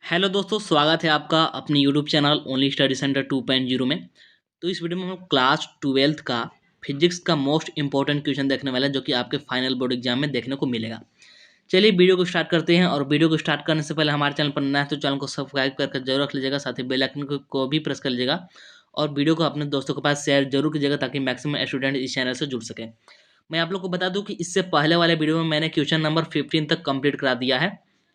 Hello दोस्तों, स्वागत है आपका अपने YouTube channel only study centre 2.0 में। तो इस वीडियो में हम क्लास 12th का फिजिक्स का मोस्ट इंपॉर्टेंट क्वेश्चन देखने वाले हैं, जो कि आपके फाइनल बोर्ड एग्जाम में देखने को मिलेगा। चलिए वीडियो को स्टार्ट करते हैं। और वीडियो को स्टार्ट करने से पहले हमारे चैनल पर नया है तो चैनल को सब्सक्राइब करके जरूर रख लीजिएगा, साथ ही बेल आइकन को भी प्रेस कर लीजिएगा और वीडियो को अपने दोस्तों के पास शेयर जरूर कीजिएगा ताकि मैक्सिमम स्टूडेंट इस चैनल से जुड़ सके। मैं आप लोग को बता दूं कि इससे पहले वाले वीडियो में मैंने क्वेश्चन नंबर 15 तक कंप्लीट करा दिया है।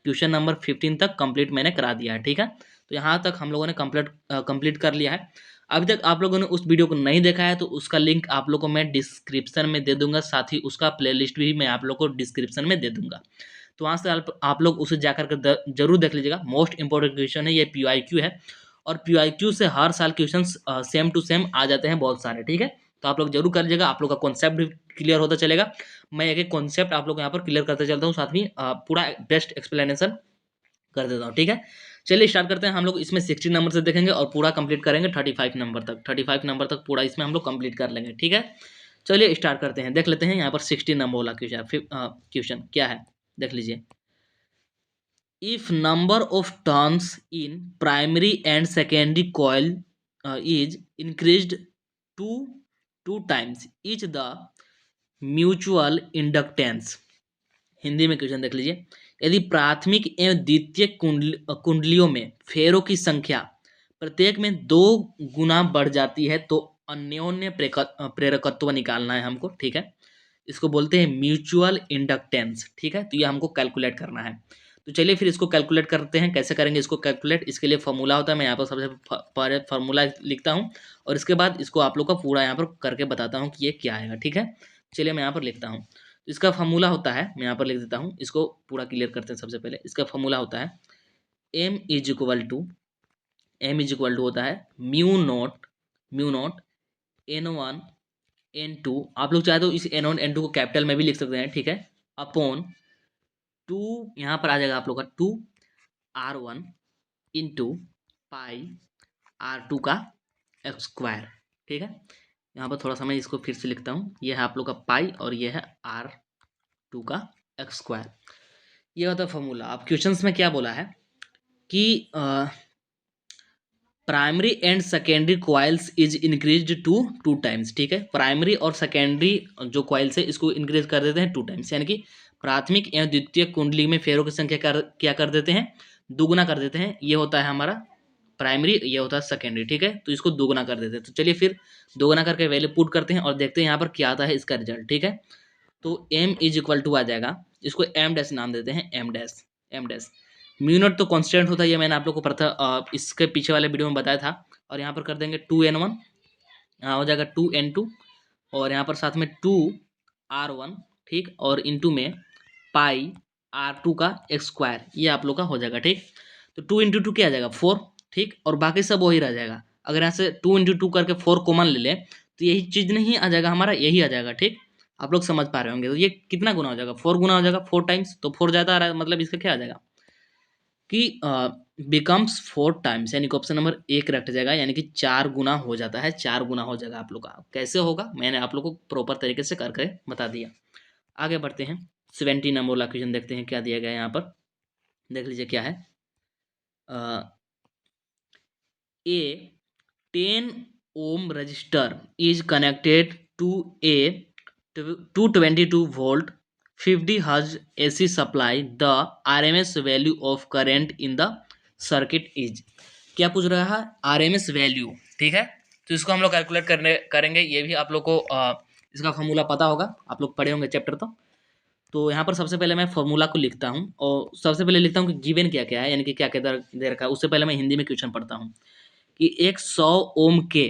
क्वेश्चन नंबर 15 तक कंप्लीट मैंने करा दिया है, ठीक है। तो यहाँ तक हम लोगों ने कंप्लीट कर लिया है। अभी तक आप लोगों ने उस वीडियो को नहीं देखा है तो उसका लिंक आप लोग को मैं डिस्क्रिप्शन में दे दूंगा, साथ ही उसका प्लेलिस्ट भी मैं आप लोग को डिस्क्रिप्शन में दे दूंगा। तो वहाँ से आप लोग उसे जाकर के जरूर देख लीजिएगा। मोस्ट इंपॉर्टेंट क्वेश्चन है, ये PYQ है और PYQ से हर साल क्वेश्चन सेम टू सेम आ जाते हैं बहुत सारे, ठीक है। तो आप लोग जरूर कर लीजिएगा, आप लोग का कॉन्सेप्ट भी क्लियर होता चलेगा। मैं एक एक कॉन्सेप्ट आप लोग यहाँ पर क्लियर करते चलता हूँ, साथ में पूरा बेस्ट एक्सप्लेनेशन कर देता हूँ, ठीक है। चलिए स्टार्ट करते हैं। हम लोग इसमें 60 नंबर से देखेंगे और पूरा कंप्लीट करेंगे 35 नंबर तक पूरा इसमें हम लोग कंप्लीट कर लेंगे, ठीक है। चलिए स्टार्ट करते हैं, देख लेते हैं यहाँ पर 60 नंबर वाला क्वेश्चन क्या है, देख लीजिए। If number of turns in primary and secondary coil is increased to two times each, the mutual inductance। Hindi में क्वेश्चन देख लीजिए। यदि प्राथमिक एवं द्वितीयक कुंडलियों में फेरों की संख्या प्रत्येक में 2 गुना बढ़ जाती है तो अन्योन्य प्रेरकत्व निकालना है हमको, ठीक है। इसको बोलते हैं म्यूचुअल इंडक्टेंस, ठीक है। तो ये हमको कैलकुलेट करना है। तो चलिए फिर इसको कैलकुलेट करते हैं। कैसे करेंगे इसको कैलकुलेट, इसके लिए फॉर्मूला होता है। मैं यहाँ पर सबसे पहले फार्मूला लिखता हूँ और इसके बाद इसको आप लोग का पूरा यहाँ पर करके बताता हूँ कि ये क्या आएगा, ठीक है। चलिए मैं यहाँ पर लिखता हूँ। इसका फॉर्मूला होता है, मैं यहाँ पर लिख देता हूँ, इसको पूरा क्लियर करते हैं। सबसे पहले इसका फॉर्मूला होता है एम इज इक्वल टू होता है म्यू नॉट N1 N2। आप लोग चाहे तो इस N1 N2 को कैपिटल में भी लिख सकते हैं, ठीक है। अपॉन 2, यहाँ पर आ जाएगा आप लोग का 2R1 इंटू पाई R2 का स्क्वायर, ठीक है। यहाँ पर थोड़ा सा मैं इसको फिर से लिखता हूँ। ये है आप लोग का पाई और ये है R2 का स्क्वायर। ये होता है फॉर्मूला। अब क्वेश्चंस में क्या बोला है कि primary and secondary coils is increase to 2 times, ठीक है। प्राइमरी और सेकेंडरी जो कॉइल्स है इसको इंक्रीज कर देते हैं 2 टाइम्स, यानी कि प्राथमिक एवं द्वितीय कुंडली में फेरों की संख्या क्या कर देते हैं, दुगुना कर देते हैं। ये होता है हमारा प्राइमरी, ये होता है सेकेंडरी, ठीक है। तो इसको दोगुना कर देते हैं। तो चलिए फिर दोगुना करके वैल्यू पुट करते हैं और देखते हैं यहाँ पर क्या आता है इसका रिजल्ट, ठीक है। तो M इज इक्वल टू आ जाएगा, इसको एम डैश नाम देते हैं, एम डैश। म्यू नॉट तो कांस्टेंट होता है, ये मैंने आप लोग को इसके पीछे वाले वीडियो में बताया था। और यहाँ पर कर देंगे 2N1, यहाँ हो जाएगा 2N2 और यहाँ पर साथ में 2R1, ठीक, और इंटू में पाई R2 का स्क्वायर, ये आप लोग का हो जाएगा, ठीक। तो 2 × 2 क्या आ जाएगा 4, ठीक, और बाकी सब वही रह जाएगा। अगर यहाँ से 2 × 2 करके 4 कॉमन ले लें तो यही चीज़ नहीं आ जाएगा हमारा, यही आ जाएगा, ठीक। आप लोग समझ पा रहे होंगे। तो ये कितना गुना हो जाएगा, 4 गुना हो जाएगा, 4 टाइम्स। तो 4 ज़्यादा आ रहा है, मतलब इसका क्या आ जाएगा कि बिकम्स 4 टाइम्स, यानी कि ऑप्शन नंबर 1 रट जाएगा, यानी कि 4 गुना हो जाता है, 4 गुना हो जाएगा आप लोग का। कैसे होगा मैंने आप लोग को प्रॉपर तरीके से करके बता दिया। आगे बढ़ते हैं। 70 नंबर वाला क्वेश्चन देखते हैं क्या दिया गया है यहाँ पर, देख लीजिए क्या है। ए 10 ohm resistor is connected to a 222 volt 50 hertz AC supply. The RMS value of current in the circuit is, क्या पूछ रहा है, RMS वैल्यू, ठीक है। तो इसको हम लोग कैलकुलेट करेंगे। ये भी आप लोग को इसका फॉर्मूला पता होगा, आप लोग पढ़े होंगे चैप्टर। तो यहाँ पर सबसे पहले मैं फॉर्मूला को लिखता हूँ और सबसे पहले लिखता हूँ कि गिवन क्या क्या है, यानी कि क्या क्या दे रखा है। उससे पहले मैं हिंदी में क्वेश्चन पढ़ता हूँ कि एक 100 ओम के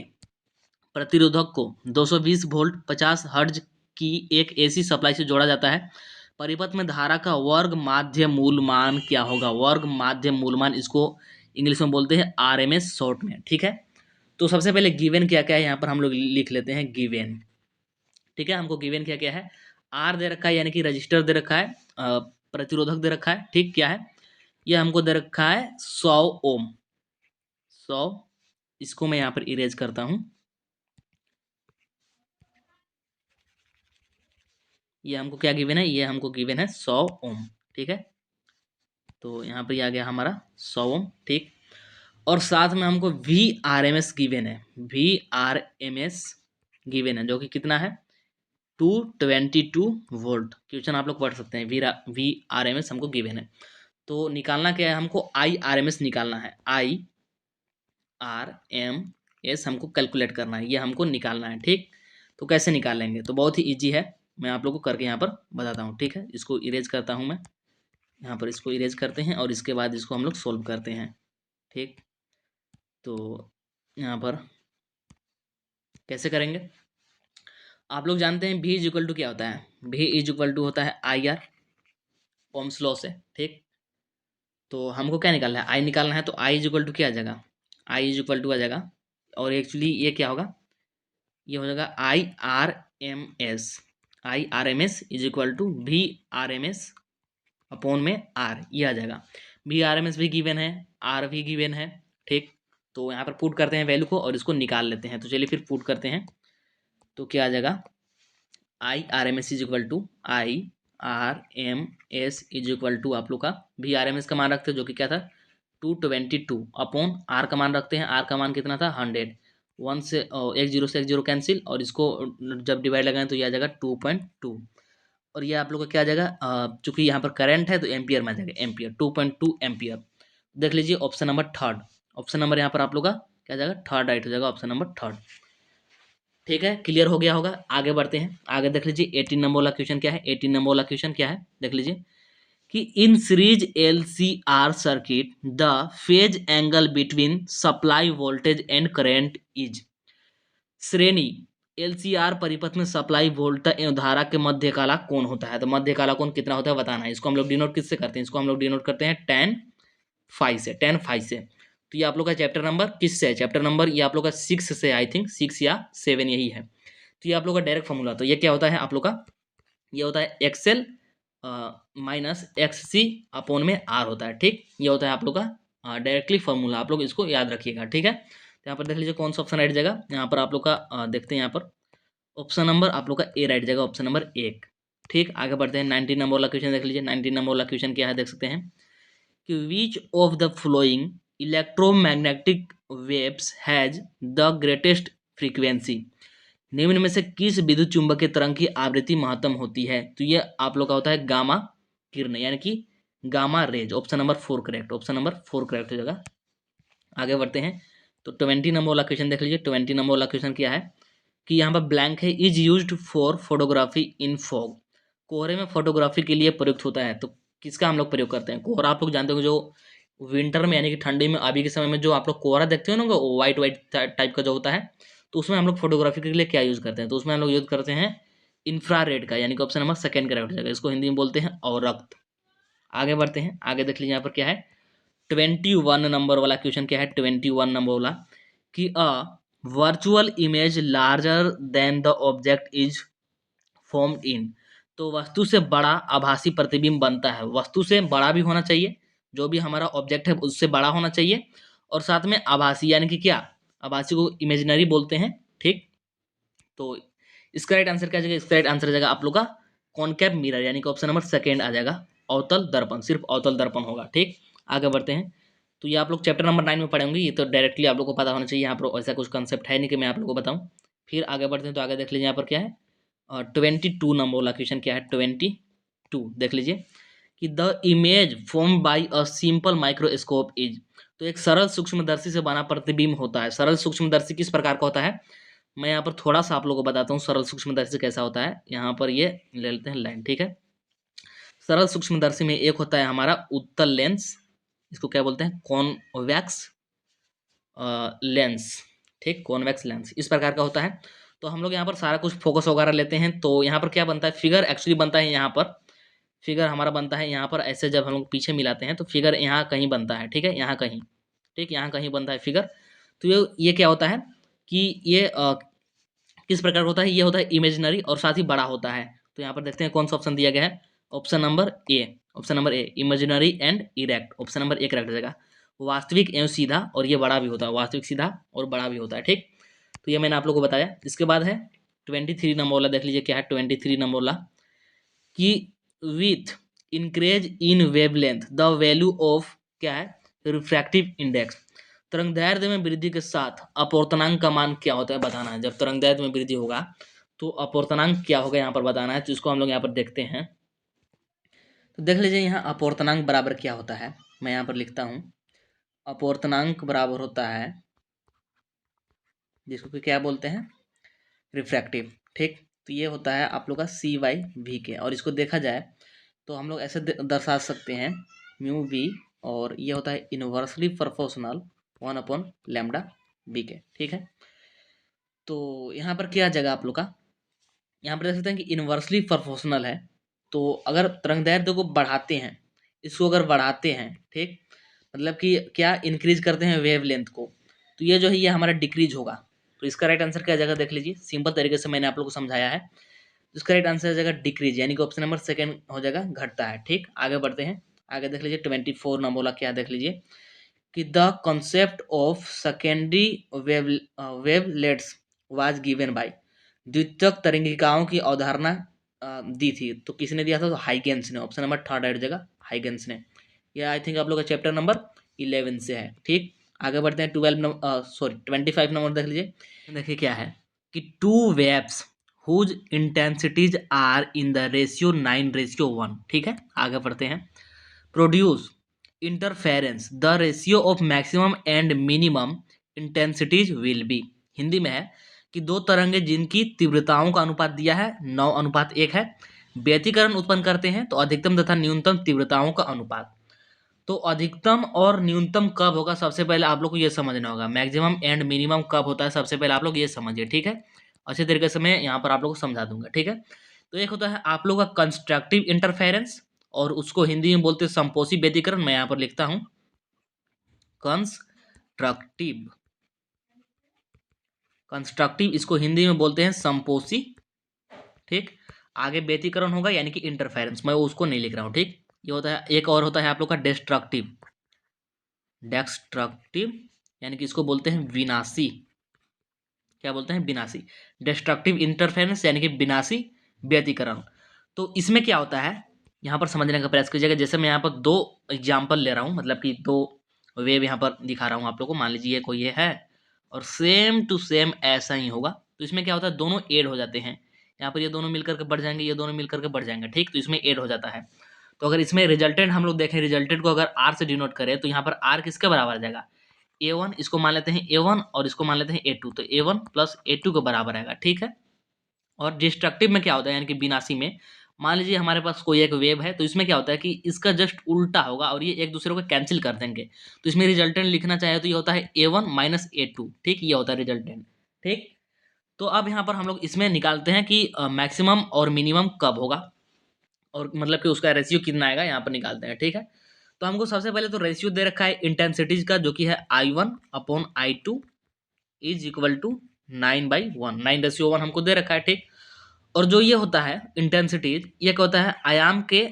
प्रतिरोधक को 220 वोल्ट 50 हर्ट्ज की एक एसी सप्लाई से जोड़ा जाता है। परिपथ में धारा का वर्ग माध्य मूल मान क्या होगा, वर्ग माध्य मूल मान, इसको इंग्लिश में बोलते हैं RMS शॉर्ट में, ठीक है। तो सबसे पहले गिवन क्या क्या है यहाँ पर हम लोग लिख लेते हैं गिवन, ठीक है। हमको गिवन क्या क्या है, आर दे रखा है, यानी कि रजिस्टर दे रखा है, प्रतिरोधक दे रखा है, ठीक, क्या है, यह हमको दे रखा है 100 ओम, 100। इसको मैं यहाँ पर इरेज करता हूँ। ये हमको क्या गिवन है, ये हमको गिवन है 100 ओम, ठीक है। तो यहाँ पर ये आ गया हमारा 100 ओम, ठीक। और साथ में हमको VRMS गिवन है, VRMS गिवन है जो कि कितना है 222 वोल्ट। क्वेश्चन आप लोग पढ़ सकते हैं, VRMS हमको गिवन है। तो निकालना क्या है, हमको IRMS निकालना है, IRMS हमको कैलकुलेट करना है, ये हमको निकालना है, ठीक। तो कैसे निकालेंगे, तो बहुत ही ईजी है, मैं आप लोग को करके यहाँ पर बताता हूँ, ठीक है। इसको इरेज करता हूँ मैं, यहाँ पर इसको इरेज करते हैं और इसके बाद इसको हम लोग सोल्व करते हैं, ठीक। तो यहाँ पर कैसे करेंगे, आप लोग जानते हैं V इज इक्वल टू क्या होता है, V इज इक्वल टू होता है IR, ओम्स लॉ से, ठीक। तो हमको क्या निकालना है, I निकालना है, तो I इज इक्वल टू क्या आ जाएगा, I इज इक्वल टू आ जाएगा, और एक्चुअली ये क्या होगा, ये हो जाएगा IRMS is equal to VRMS upon में R, ये आ जाएगा। VRMS भी गिवन है, R भी गिवन है, ठीक। तो यहाँ पर पुट करते हैं वैल्यू को और इसको निकाल लेते हैं, तो चलिए फिर पुट करते हैं, तो क्या आ जाएगा, IRMS is equal to IRMS is equal to आप लोग का VRMS का मान रखते हैं जो कि क्या था 222 अपॉन R का मान रखते हैं, R का मान कितना था 100, 1 से एक जीरो कैंसिल, और इसको जब डिवाइड लगाएं तो ये आ जाएगा 2.2, और ये आप लोग का क्या आ जाएगा, चूंकि यहाँ पर करंट है तो एम्पियर में आ जाएगा, एम्पियर 2.2 एम्पियर। देख लीजिए option number third, option number यहाँ पर आप लोग का क्या जाएगा, थर्ड राइट हो जाएगा, ऑप्शन नंबर थर्ड, ठीक है। क्लियर हो गया होगा, आगे बढ़ते हैं, आगे देख लीजिए 18 नंबर वाला क्वेश्चन क्या है, 18 नंबर वाला क्वेश्चन क्या है, देख लीजिए कि in series LCR circuit the phase angle between supply voltage and current is, श्रेणी LCR परिपथ में सप्लाई वोल्टेज एवं धारा के मध्य काला कोण होता है, तो मध्य काला कोण कितना होता है बताना है। इसको हम लोग डिनोट किससे करते हैं, इसको हम लोग डिनोट करते हैं tan फाइव से, tan फाइव से। तो ये आप लोग का चैप्टर नंबर किससे है, चैप्टर नंबर ये आप लोग का 6 से, आई थिंक 6 या 7 यही है। तो ये आप लोग का डायरेक्ट फॉर्मूला, तो ये क्या होता है आप लोग का, ये होता है XL माइनस XC अपॉन में R होता है, ठीक। ये होता है आप लोग का डायरेक्टली फॉर्मूला, आप लोग इसको याद रखिएगा, ठीक है। तो यहाँ पर देख लीजिए कौन सा ऑप्शन राइट जाएगा, यहाँ पर आप लोग का देखते हैं, यहाँ पर ऑप्शन नंबर आप लोग का ए राइट जाएगा, ऑप्शन नंबर 1, ठीक। आगे बढ़ते हैं 19 नंबर वाला क्वेश्चन देख लीजिए, 19 नंबर वाला क्वेश्चन क्या है देख सकते हैं कि which of the flowing electromagnetic waves has the greatest frequency, निम्न में से किस विद्युत चुंबकीय तरंग की आवृत्ति महत्तम होती है, तो ये आप लोग का होता है गामा किरण, यानी कि gamma rays, option number 4 correct, option number 4 correct हो जाएगा। आगे बढ़ते हैं, तो 20 नंबर वाला क्वेश्चन देख लीजिए, 20 नंबर वाला क्वेश्चन क्या है कि यहाँ पर ब्लैंक है, is used for photography in fog, कोहरे में फोटोग्राफी के लिए प्रयुक्त होता है, तो किसका हम लोग प्रयोग करते हैं, कोहरा आप लोग जानते हो जो विंटर में यानी कि ठंडी में अभी के समय में जो आप लोग कोहरा देखते हो ना, व्हाइट व्हाइट टाइप का जो होता है, तो उसमें हम लोग फोटोग्राफी के लिए क्या यूज़ करते हैं, तो उसमें हम लोग यूज़ करते हैं इंफ्रारेड का, यानी कि ऑप्शन नंबर सेकंड करेक्ट हो जाएगा, इसको हिंदी में बोलते हैं अवरक्त। आगे बढ़ते हैं, आगे देख लीजिए यहाँ पर क्या है 21 नंबर वाला क्वेश्चन क्या है, 21 नंबर वाला कि a virtual image larger than the object is formed in, तो वस्तु से बड़ा आभासी प्रतिबिंब बनता है, वस्तु से बड़ा भी होना चाहिए, जो भी हमारा ऑब्जेक्ट है उससे बड़ा होना चाहिए, और साथ में आभासी यानी कि क्या, आभासी को इमेजिनरी बोलते हैं, ठीक। तो इसका राइट आंसर क्या जाएगा, इसका राइट आंसर जाएगा आप लोग का कॉनकेव मिरर, यानी कि ऑप्शन नंबर सेकंड आ जाएगा, अवतल दर्पण, सिर्फ अवतल दर्पण होगा, ठीक। आगे बढ़ते हैं, तो ये आप लोग चैप्टर नंबर 9 में पढ़ेंगे, ये तो डायरेक्टली आप लोग को पता होना चाहिए, यहाँ पर ऐसा कुछ कंसेप्ट है नहीं कि मैं आप लोग को बताऊँ। फिर आगे बढ़ते हैं, तो आगे देख लीजिए यहाँ पर क्या है 22 नंबर वाला क्वेश्चन क्या है, 22 देख लीजिए कि the image form by a simple microscope is, तो एक सरल सूक्ष्मदर्शी से बना प्रतिबिंब होता है, सरल सूक्ष्मदर्शी किस प्रकार का होता है, मैं यहाँ पर थोड़ा सा आप लोगों को बताता हूँ सरल सूक्ष्मदर्शी कैसा होता है, यहाँ पर ये ले लेते हैं लाइन, ठीक है। सरल सूक्ष्मदर्शी में एक होता है हमारा उत्तल लेंस, इसको क्या बोलते हैं कॉन्वेक्स लेंस, ठीक, कॉन्वेक्स लेंस इस प्रकार का होता है। तो हम लोग यहाँ पर सारा कुछ फोकस वगैरह लेते हैं, तो यहाँ पर क्या बनता है, फिगर एक्चुअली बनता है, यहाँ पर फिगर हमारा बनता है, यहाँ पर ऐसे जब हम लोग पीछे मिलाते हैं तो फिगर यहाँ कहीं बनता है, ठीक है, यहाँ कहीं, ठीक, यहाँ कहीं बनता है फिगर। तो ये क्या होता है कि ये किस प्रकार का होता है, ये होता है इमेजिनरी और साथ ही बड़ा होता है। तो यहाँ पर देखते हैं कौन सा ऑप्शन दिया गया है, option number A, option number A imaginary and erect, option number A correct हो जाएगा, वास्तविक एवं सीधा, और ये बड़ा भी होता है, वास्तविक सीधा और बड़ा भी होता है, ठीक। तो ये मैंने आप लोग को बताया। इसके बाद है 23 नंबर वाला, देख लीजिए क्या है 23 नंबर वाला कि with increase in wavelength the value of क्या है, रिफ्रैक्टिव इंडेक्स। तरंगदैर्ध्य में वृद्धि के साथ अपवर्तनांक का मान क्या होता है बताना है। जब तरंगदैर्ध्य में वृद्धि होगा तो अपवर्तनांक क्या होगा यहाँ पर बताना है, तो इसको हम लोग यहाँ पर देखते हैं। तो देख लीजिए यहाँ अपवर्तनांक बराबर क्या होता है, मैं यहाँ पर लिखता हूँ। अपवर्तनांक बराबर होता है जिसको कि क्या बोलते हैं, रिफ्रैक्टिव। ठीक, तो ये होता है आप लोग का सी वाई वी के, और इसको देखा जाए तो हम लोग ऐसे दर्शा सकते हैं म्यू वी, और ये होता है इनवर्सली प्रोपोर्शनल 1/λ बी के। ठीक है, तो यहाँ पर क्या जगह आप लोग का, यहाँ पर देख सकते हैं कि इनवर्सली प्रोपोर्शनल है। तो अगर तरंगदैर्ध्य को बढ़ाते हैं, इसको अगर बढ़ाते हैं, ठीक, मतलब कि क्या इंक्रीज करते हैं वेवलेंथ को, तो ये जो है ये हमारा डिक्रीज होगा। तो इसका राइट आंसर क्या जगह देख लीजिए, सिंपल तरीके से मैंने आप लोग को समझाया है। इसका राइट आंसर हो जाएगा डिक्रीज, यानी कि ऑप्शन नंबर सेकंड हो जाएगा घटता है। ठीक, आगे बढ़ते हैं। आगे देख लीजिए 24 नंबर वाला क्या देख लीजिए कि the concept of secondary wavelets was given by, द्वितीयक तरंगिकाओं की अवधारणा दी थी, तो किसने दिया था, तो हाइगेंस ने। ऑप्शन नंबर थर्ड आइट जगह हाइगेंस ने। यह आई थिंक आप लोग का चैप्टर नंबर 11 से है। ठीक, आगे बढ़ते हैं 25 नंबर देख लीजिए। देखिए क्या है कि two waves whose intensities are in the ratio 9:1। ठीक है, आगे बढ़ते हैं। Produce interference the ratio of maximum and minimum intensities will be. Hindi में है कि दो तरंगे जिनकी तीव्रताओं का अनुपात दिया है 9:1 है, व्यतिकरण उत्पन्न करते हैं तो अधिकतम तथा न्यूनतम तीव्रताओं का अनुपात। तो अधिकतम और न्यूनतम कब होगा, सबसे पहले आप लोग को ये समझना होगा। मैक्सिमम एंड मिनिमम कब होता है, सबसे पहले आप लोग ये समझिए। ठीक है, अच्छे तरीके से मैं यहाँ पर आप लोग को समझा दूंगा। ठीक है, तो एक होता है आप लोग का कंस्ट्रक्टिव इंटरफेरेंस, और उसको हिंदी में बोलते हैं संपोषी व्यतिकरण। मैं यहाँ पर लिखता हूँ कंस्ट्रक्टिव, कंस्ट्रक्टिव इसको हिंदी में बोलते हैं संपोषी। ठीक, आगे व्यतिकरण होगा यानी कि इंटरफेरेंस, मैं उसको नहीं लिख रहा हूँ। ठीक, ये होता है। एक और होता है आप लोग का डिस्ट्रक्टिव, डेस्ट्रक्टिव यानी कि इसको बोलते हैं विनाशी। क्या बोलते हैं, विनाशी। डिस्ट्रक्टिव इंटरफेरेंस यानी कि विनाशी व्यतिकरण। तो इसमें क्या होता है यहाँ पर समझने का प्रयास कीजिएगा। जैसे मैं यहाँ पर दो एग्जाम्पल ले रहा हूँ, मतलब कि दो वेव यहाँ पर दिखा रहा हूँ आप लोग को। मान लीजिए ये कोई ये है और सेम टू सेम ऐसा ही होगा, तो इसमें क्या होता है, दोनों ऐड हो जाते हैं। यहाँ पर ये दोनों मिलकर के बढ़ जाएंगे, ये दोनों मिलकर के बढ़ जाएंगे। ठीक, तो इसमें ऐड हो जाता है। तो अगर इसमें रिजल्टेंट हम लोग देखें, रिजल्टेंट को अगर आर से डिनोट करें तो यहाँ पर आर किसके बराबर आ जाएगा, A1, इसको मान लेते हैं A1 और इसको मान लेते हैं A2, तो A1 प्लस A2 के बराबर आएगा। ठीक है, और डिस्ट्रक्टिव में क्या होता है, यानी कि विनाशी में मान लीजिए हमारे पास कोई एक वेव है, तो इसमें क्या होता है कि इसका जस्ट उल्टा होगा और ये एक दूसरे को कैंसिल कर देंगे। तो इसमें रिजल्टेंट लिखना चाहे तो ये होता है A1 माइनस A2। ठीक, ये होता है रिजल्टेंट। ठीक, तो अब यहाँ पर हम लोग इसमें निकालते हैं कि मैक्सिमम और मिनिमम कब होगा, और मतलब कि उसका रेशियो कितना आएगा, यहाँ पर निकालते हैं। ठीक है, तो हमको सबसे पहले तो रेशियो दे रखा है इंटेंसिटीज का, जो कि है I1/I2 इज इक्वल टू 9/1, 9:1 हमको दे रखा है। ठीक, और जो ये होता है इंटेंसिटीज, ये क्या होता है, आयाम के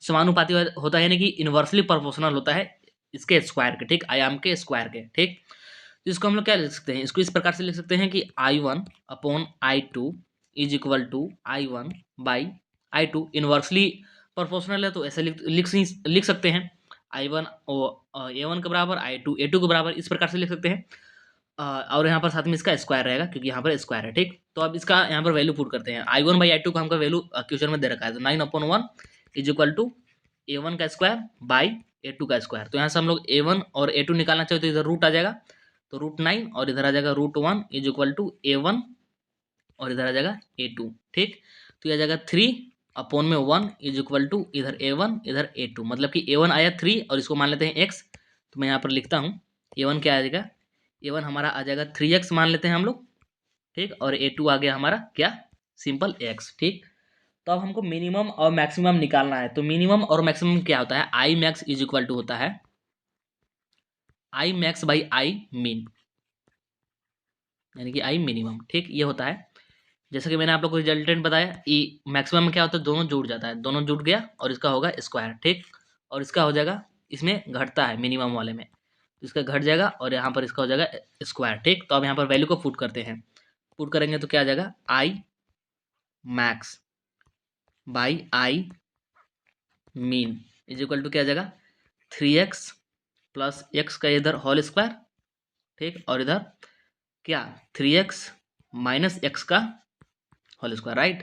समानुपाती होता है, यानी कि इनवर्सली प्रोपोर्शनल होता है इसके स्क्वायर के। ठीक, आयाम के स्क्वायर के। ठीक, तो इसको हम लोग क्या लिख सकते हैं, इसको इस प्रकार से लिख सकते हैं कि I1/I2 is equal to I1/I2। Inversely proportional है तो ऐसे लिख सकते हैं I1 A1 के बराबर, I2 A2 के बराबर, इस प्रकार से लिख सकते हैं। और यहाँ पर साथ में इसका स्क्वायर रहेगा क्योंकि यहाँ पर स्क्वायर है। ठीक, तो अब इसका यहाँ पर वैल्यू पुट करते हैं। I1/I2 का हमका वैल्यू क्वेश्चन में दे रखा है, तो 9/1 इज इक्वल टू A1 का स्क्वायर बाई A2 का स्क्वायर। तो यहाँ से हम लोग A1 और A2 निकालना चाहिए, तो इधर रूट आ जाएगा, तो √9 और इधर आ जाएगा √1 इज इक्वल टू A1 और इधर आ जाएगा A2। ठीक, तो यह आ जाएगा 3/1 इज इक्वल टू इधर A1 इधर A2, मतलब कि A1 आया 3 और इसको मान लेते हैं x, तो मैं यहाँ पर लिखता हूँ A1 क्या आ जाएगा, A1 हमारा आ जाएगा 3x मान लेते हैं हम लोग। ठीक, और A2 आ गया हमारा क्या, सिंपल x। ठीक, तो अब हमको मिनिमम और मैक्सिमम निकालना है। तो मिनिमम और मैक्सिमम क्या होता है, I max is equal to होता है आई मैक्स बाई आई मिन, यानी कि आई मिनिमम। ठीक, ये होता है। जैसे कि मैंने आप लोग को रिजल्टेंट बताया, ई मैक्सिमम में क्या होता है, दोनों जुड़ जाता है, दोनों जुड़ गया और इसका होगा स्क्वायर। ठीक, और इसका हो जाएगा, इसमें घटता है मिनिमम वाले में, तो इसका घट जाएगा और यहाँ पर इसका हो जाएगा स्क्वायर। ठीक, तो अब यहाँ पर वैल्यू को पुट करते हैं, पुट करेंगे तो क्या आ जाएगा, I max by I mean is equal to क्या आ जाएगा 3x प्लस एक्स का इधर होल स्क्वायर, ठीक, और इधर क्या 3x माइनस एक्स का होल स्क्वायर, राइट।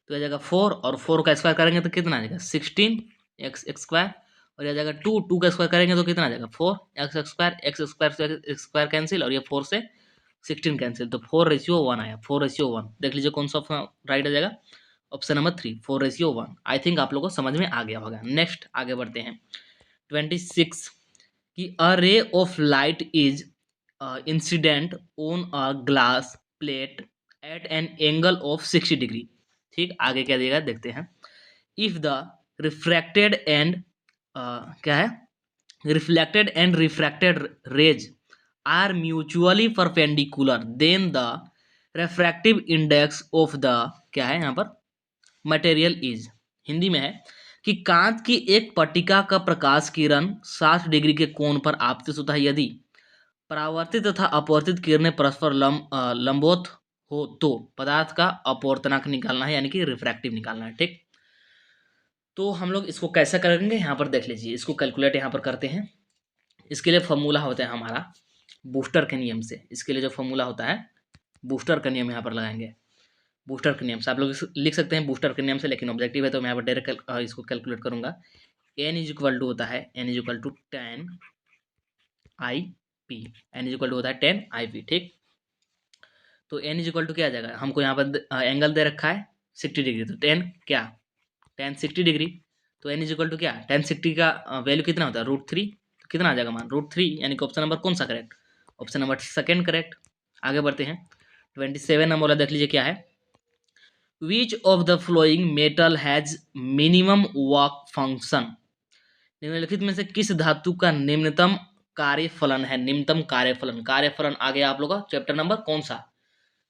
तो आ जाएगा 4 और 4 का स्क्वायर करेंगे तो कितना आ जाएगा 16 एक्स एक्स स्क्वायर, और ये आ जाएगा 2, 2 का स्क्वायर करेंगे तो कितना आ जाएगा 4 एक्स स्क्वायर से एक्स स्क्वायर कैंसिल, और ये 4 से 16 कैंसिल, तो 4:1 आया, 4:1। देख लीजिए कौन सा ऑप्शन राइट आ जाएगा, ऑप्शन नंबर 3 4:1। आई थिंक आप लोगों को समझ में आ गया होगा। नेक्स्ट आगे बढ़ते हैं 26 कि a ray of light is incident on a glass plate at an angle of 60 degree. ठीक, आगे क्या देगा देखते हैं। इफ द रिफ्रैक्टेड एंड क्या है reflected and refracted rays are mutually perpendicular then the refractive index of the क्या है यहाँ पर मटेरियल इज। हिंदी में है कि कांच की एक पट्टिका का प्रकाश किरण 60 डिग्री के कोण पर आपतित होता है यदि परावर्तित तथा अपवर्तित किरणें परस्पर लंबवत हो तो पदार्थ का अपवर्तनांक निकालना है, यानी कि रिफ्रैक्टिव निकालना है। ठीक, तो हम लोग इसको कैसे करेंगे यहाँ पर देख लीजिए, इसको कैलकुलेट यहाँ पर करते हैं। इसके लिए फॉर्मूला होता है हमारा बूस्टर के नियम से। इसके लिए जो फॉर्मूला होता है बूस्टर का नियम यहाँ पर लगाएंगे। बूस्टर के नियम से आप लोग लिख सकते हैं बूस्टर के नियम से, लेकिन ऑब्जेक्टिव है तो मैं यहाँ पर डायरेक्ट इसको कैलकुलेट करूंगा। एन इज इक्वल टू होता है N is equal to 10 I P, N is equal to होता है 10 आई पी। ठीक, तो एन इज इक्वल टू क्या आ जाएगा, हमको यहाँ पर एंगल दे रखा है 60 डिग्री, तो 10 क्या 10 60 डिग्री, तो एन इज इक्वल टू क्या 10 60 का वैल्यू कितना होता है √3, तो कितना आ जाएगा मान √3, यानी कि ऑप्शन नंबर कौन सा correct, option number second correct. आगे बढ़ते हैं 27 नंबर वाला देख लीजिए क्या है। Which of the flowing metal has minimum work function, निम्नलिखित में से किस धातु का निम्नतम कार्यफलन है, निम्नतम कार्यफलन, कार्यफलन आ गया आप लोग का चैप्टर नंबर कौन सा,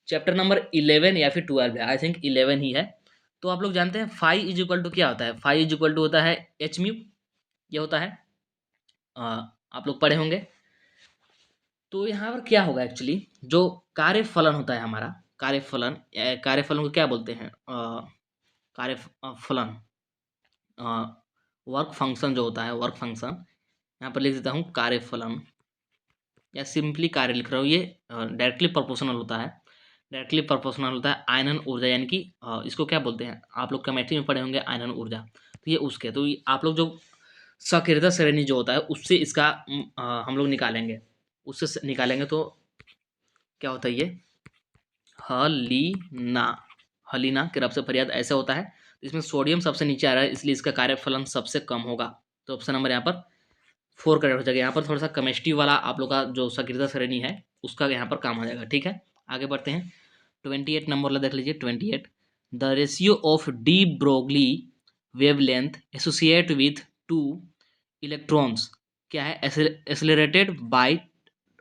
चैप्टर नंबर 11 या फिर 12 है, आई थिंक 11 ही है। तो आप लोग जानते हैं फाई इज इक्वल टू क्या होता है, फाई इज इक्वल टू होता है एच म्यू, ये होता है आप लोग पढ़े होंगे। तो यहाँ पर क्या होगा एक्चुअली, जो कार्यफलन होता है हमारा कार्यफलन, कार्यफलन को क्या बोलते हैं कार्यफलन वर्क फंक्शन जो होता है, वर्क फंक्शन यहाँ पर लिख देता हूँ कार्यफलन, या सिंपली कार्य लिख रहा हूँ, ये डायरेक्टली प्रोपोर्शनल होता है, डायरेक्टली प्रोपोर्शनल होता है आयनन ऊर्जा, यानी कि इसको क्या बोलते हैं आप लोग केमिस्ट्री में पढ़े होंगे आयनन ऊर्जा, तो ये उसके, तो आप लोग जो सक्रियता श्रेणी जो होता है उससे इसका हम लोग निकालेंगे, उससे निकालेंगे तो क्या होता है ये हलीना, हलीना के रब से फरियाद ऐसा होता है। तो इसमें सोडियम सबसे नीचे आ रहा है, इसलिए इसका कार्यफलन सबसे कम होगा, तो ऑप्शन नंबर यहाँ पर 4 करेक्ट हो जाएगा। यहाँ पर थोड़ा सा केमिस्ट्री वाला आप लोग का जो सक्रियता श्रेणी है उसका यहाँ पर काम आ जाएगा। ठीक है, आगे बढ़ते हैं 28 नंबर वाला देख लीजिए 28, the ratio of de Broglie wavelength associate with 2 electrons क्या है accelerated by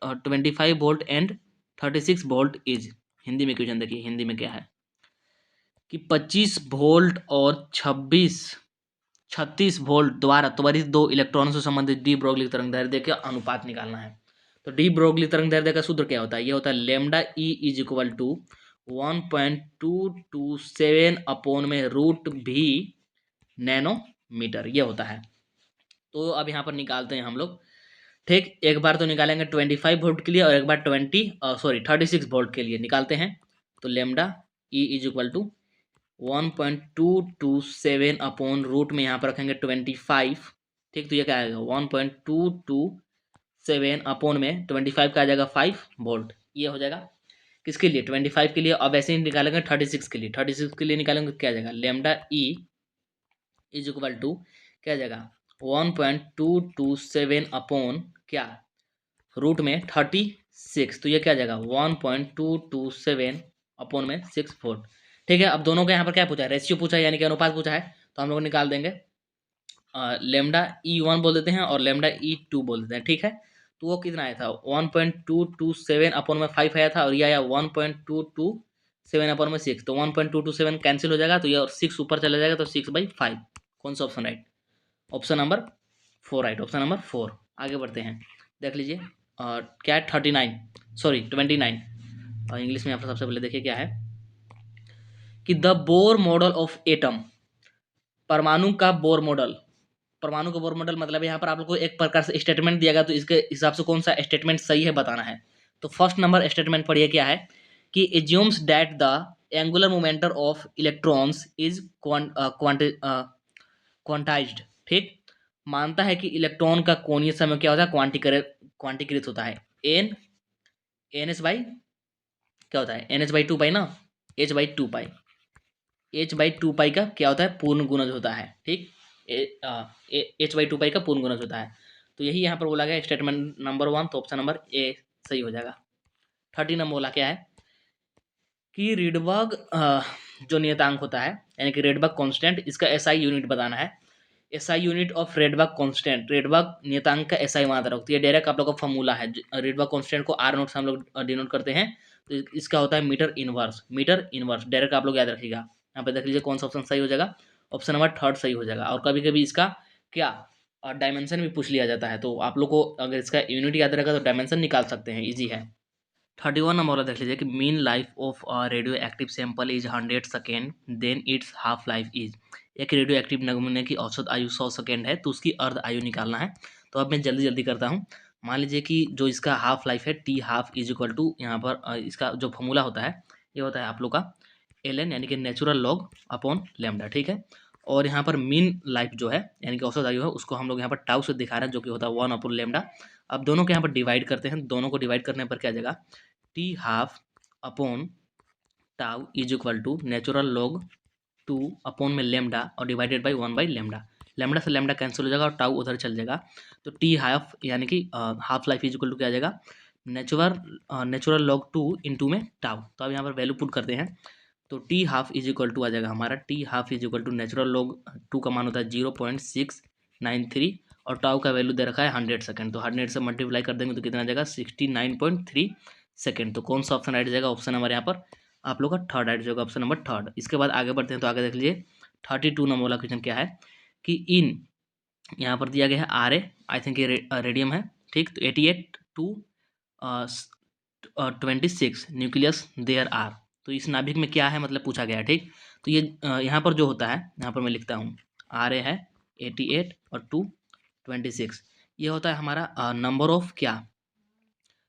25 volt and 36 volt is. Hindi में क्वेश्चन देखिए, हिंदी में क्या है कि 25 वोल्ट और 36 वोल्ट द्वारा त्वरित 2 इलेक्ट्रॉनों से संबंधित डी ब्रोगली तरंग दैर्ध्य का अनुपात निकालना है। तो डी ब्रोगली तरंग दैर्ध्य का सूत्र क्या होता है, ये होता है lambda E is equal to 1.227 upon में √v नैनोमीटर, ये होता है। तो अब यहाँ पर निकालते हैं हम लोग। ठीक, एक बार तो निकालेंगे 25 वोल्ट के लिए और एक बार 36 वोल्ट के लिए निकालते हैं। तो lambda E is equal to 1.227 upon root में यहाँ पर रखेंगे 25। ठीक, तो ये क्या आएगा 1.227 अपॉन में 25 का आ जाएगा 5 वोल्ट, ये हो जाएगा किसके लिए 25 के लिए। अब ऐसे ही निकालेंगे 36 के लिए, 36 के लिए निकालेंगे क्या आ जाएगा lambda E is equal to क्या आ जाएगा 1.227 अपॉन क्या रूट में 36, तो ये क्या आ जाएगा 1.227 अपॉन में 6 वोल्ट। ठीक है, अब दोनों का यहाँ पर क्या पूछा है रेशियो पूछा है, यानी कि अनुपात पूछा है, तो हम लोग निकाल देंगे लेमडा E1 बोल देते हैं और लेमडा E2 बोल देते हैं। ठीक है, तो वो कितना आया था 1.227 अपॉन में 5 आया था, और ये आया 1.227 अपॉन में 6, तो 1.227 कैंसिल हो जाएगा, तो ये और 6 ऊपर चला जाएगा, तो 6/5 कौन सा option right, option number 4 right, option number 4। आगे बढ़ते हैं देख लीजिए क्या 29 और इंग्लिश में यहाँ पर सबसे पहले देखिए क्या है कि the Bohr model of atom, परमाणु का बोर मॉडल परमाणु का बोर मॉडल मतलब यहाँ पर आप लोग को एक प्रकार से स्टेटमेंट दिया गया, तो इसके हिसाब से कौन सा स्टेटमेंट सही है बताना है। तो फर्स्ट नंबर स्टेटमेंट पढ़िए क्या है कि assumes that the angular momentum of electrons is quantized. ठीक, मानता है कि इलेक्ट्रॉन का कोणीय समय क्या होता है, क्वांटीकृत होता है। एन एच बाई क्या होता है, n h by two pi ना, h by two pi, h by two pi का क्या होता है, पूर्ण गुणज होता है। ठीक, एच बाई टू पाई का पूर्ण गुणज होता है। तो यही यहाँ पर बोला गया स्टेटमेंट नंबर 1, तो ऑप्शन नंबर ए सही हो जाएगा। 30 नंबर बोला क्या है कि रीडबर्ग जो नियतांक होता है यानी कि रेडबर्ग कांस्टेंट, इसका एसआई यूनिट बताना है। SI unit of Rydberg constant, Rydberg नियतांक का एसआई मात्रा होती है। डायरेक्ट आप लोग का फॉर्मूला है, रेडबर्ग कांस्टेंट को आर नोट से हम लोग डिनोट करते हैं, तो इसका होता है metre inverse. Metre inverse direct आप लोग याद रखिएगा। यहाँ पे देख लीजिए कौन सा ऑप्शन सही हो जाएगा, ऑप्शन नंबर 3 सही हो जाएगा। और कभी कभी इसका क्या डायमेंशन भी पूछ लिया जाता है, तो आप लोग को अगर इसका यूनिट याद रहेगा तो डायमेंशन निकाल सकते हैं, ईजी है। 31 नंबर वाला देख लीजिए कि mean life of radioactive sample is 100 second, then its half life is. एक रेडियो एक्टिव नमूने की औसत आयु 100 सेकेंड है, तो उसकी अर्ध आयु निकालना है। तो अब मैं जल्दी जल्दी करता हूँ। मान लीजिए कि जो इसका हाफ लाइफ है T half is equal to, यहाँ पर इसका जो फॉर्मूला होता है ये होता है आप लोग का एल एन यानी कि नेचुरल लॉग अपॉन लेमडा। ठीक है, और यहाँ पर मीन लाइफ जो है यानी कि औसत आयु है उसको हम लोग यहाँ पर टाउ से दिखा रहे हैं, जो कि होता है 1 अपॉन लेमडा। अब दोनों को यहाँ पर डिवाइड करते हैं, दोनों को डिवाइड करने पर क्या जाएगा, T half upon tau is equal to natural log 2 upon में लेमडा और divided by 1 by lambda. Lambda से लेमडा कैंसिल हो जाएगा और टाउ उधर चल जाएगा, तो टी हाफ यानी कि half life is equal to क्या आ जाएगा, नेचुरल लॉग 2 इंटू में टाउ। तो अब यहाँ पर वैल्यू पुट करते हैं, तो T half is equal to आ जाएगा हमारा, T half is equal to natural log 2 का मान होता है 0.693 और टाउ का वैल्यू दे रखा है 100 सेकंड। तो 100 से मल्टीप्लाई कर देंगे तो कितना आ जाएगा 69.3 सेकंड। तो कौन सा ऑप्शन राइट जाएगा, ऑप्शन नंबर यहाँ पर आप लोग का 3rd राइट जाएगा, ऑप्शन नंबर 3rd। इसके बाद आगे बढ़ते हैं, तो आगे देख लीजिए 32 नंबर वाला क्वेश्चन क्या है कि इन यहाँ पर दिया गया है आर ए, आई थिंक ये रेडियम है। ठीक, तो 88 टू 26 न्यूक्लियस देयर आर। तो इस नाभिक में क्या है मतलब पूछा गया है। ठीक, तो ये यहाँ पर जो होता है, यहाँ पर मैं लिखता हूँ आर ए है 88 और 26, ये होता है हमारा नंबर ऑफ क्या,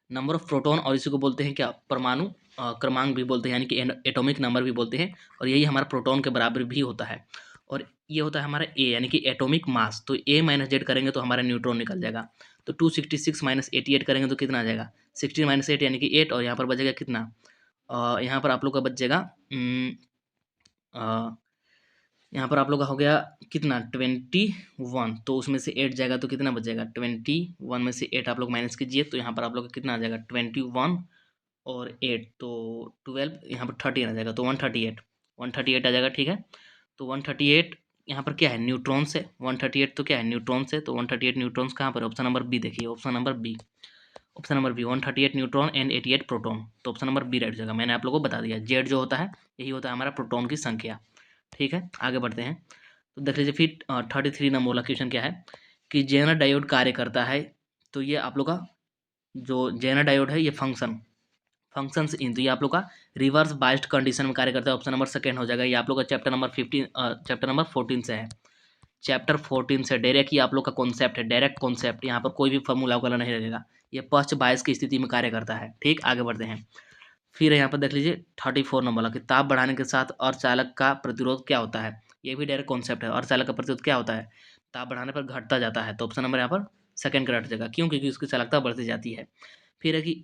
नंबर ऑफ प्रोटॉन, और इसी को बोलते हैं क्या, परमाणु क्रमांक भी बोलते हैं, यानी कि एटॉमिक नंबर भी बोलते हैं। और यही हमारा प्रोटॉन के बराबर भी होता है। और ये होता है हमारा ए यानी कि एटॉमिक मास। तो ए माइनस जेड करेंगे तो हमारा न्यूट्रॉन निकल जाएगा। तो 266 माइनस 88 करेंगे तो कितना आ जाएगा 16 माइनस 8 यानी कि 8, और यहाँ पर बचेगा कितना, यहाँ पर आप लोग का बचेगा यहाँ पर आप लोग का हो गया कितना 21, तो उसमें से 8 जाएगा तो कितना बच जाएगा 21 में से 8 आप लोग माइनस कीजिए, तो यहाँ पर आप लोग का कितना आ जाएगा 21 और 8 तो 12, यहाँ पर 13 आ जाएगा, तो 138 आ जाएगा। ठीक है, तो 138 यहाँ पर क्या है, न्यूट्रॉन्स है। 138 तो क्या है, न्यूट्रॉन्स है। तो 138 न्यूट्रॉन्स कहाँ पर, ऑप्शन नंबर बी देखिए, option number B, 138 neutron and 88 proton. तो ऑप्शन नंबर बी राइट जाएगा। मैंने आप लोगों को बता दिया, जेड जो होता है यही होता है हमारा प्रोटॉन की संख्या। ठीक है, आगे बढ़ते हैं, तो देख लीजिए फिर 33 नंबर वाला क्वेश्चन क्या है कि जेनर डायोड कार्य करता है। तो ये आप लोग का जो जेनर डायोड है ये फंक्शंस इन, तो ये आप लोग का रिवर्स बाइस्ड कंडीशन में कार्य करता है। ऑप्शन नंबर सेकंड हो जाएगा। ये आप लोग का चैप्टर नंबर 14 से है, चैप्टर 14 से डायरेक्ट ये आप लोग का कॉन्सेप्ट है, डायरेक्ट कॉन्सेप्ट। यहाँ पर कोई भी फॉर्मूला वगैरह नहीं लगेगा, ये पक्ष बायस की स्थिति में कार्य करता है। ठीक, आगे बढ़ते हैं, फिर यहाँ पर देख लीजिए 34 नंबर वाला कि ताप बढ़ाने के साथ अर्धचालक का प्रतिरोध क्या होता है। ये भी डायरेक्ट कॉन्सेप्ट है। अर्धचालक का प्रतिरोध क्या होता है, ताप बढ़ाने पर घटता जाता है। तो ऑप्शन नंबर यहाँ पर सेकंड करेक्ट जाएगा, क्यों, क्योंकि उसकी चालकता बढ़ती जाती है। फिर है कि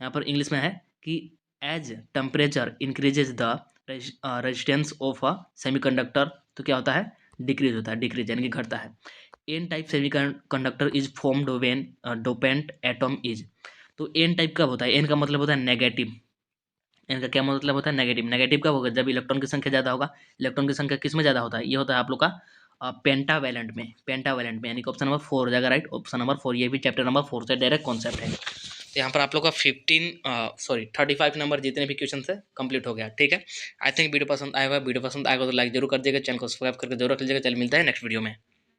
यहाँ पर इंग्लिश में है कि as temperature increases the resistance of a semiconductor, तो क्या होता है, डिक्रीज होता है, डिक्रीज यानी कि घटता है। N type semiconductor is formed when dopant atom is. तो एन टाइप कब होता है, एन का मतलब होता है नेगेटिव, एन का क्या मतलब होता है नेगेटिव। नेगेटिव कब होगा, जब इलेक्ट्रॉन की संख्या ज़्यादा होगा। इलेक्ट्रॉन की संख्या किस में ज़्यादा होता है, ये होता है आप लोग का पेंटावैलेंट में, यानी कि ऑप्शन नंबर 4 हो जाएगा राइट, ऑप्शन नंबर 4। ये भी चैप्टर नंबर 4 से डायरेक्ट कॉन्सेप्ट है। तो यहाँ पर आप लोग का 35 नंबर जितने भी क्वेश्चन है कंप्लीट हो गया। ठीक है, आई थिंक वीडियो पसंद आएगा, वीडियो पसंद आएगा तो लाइक जरूर कर दिएगा, चैनल को सब्सक्राइब करके जरूर रख लीजिएगा। चल मिलता है नेक्स्ट वीडियो में।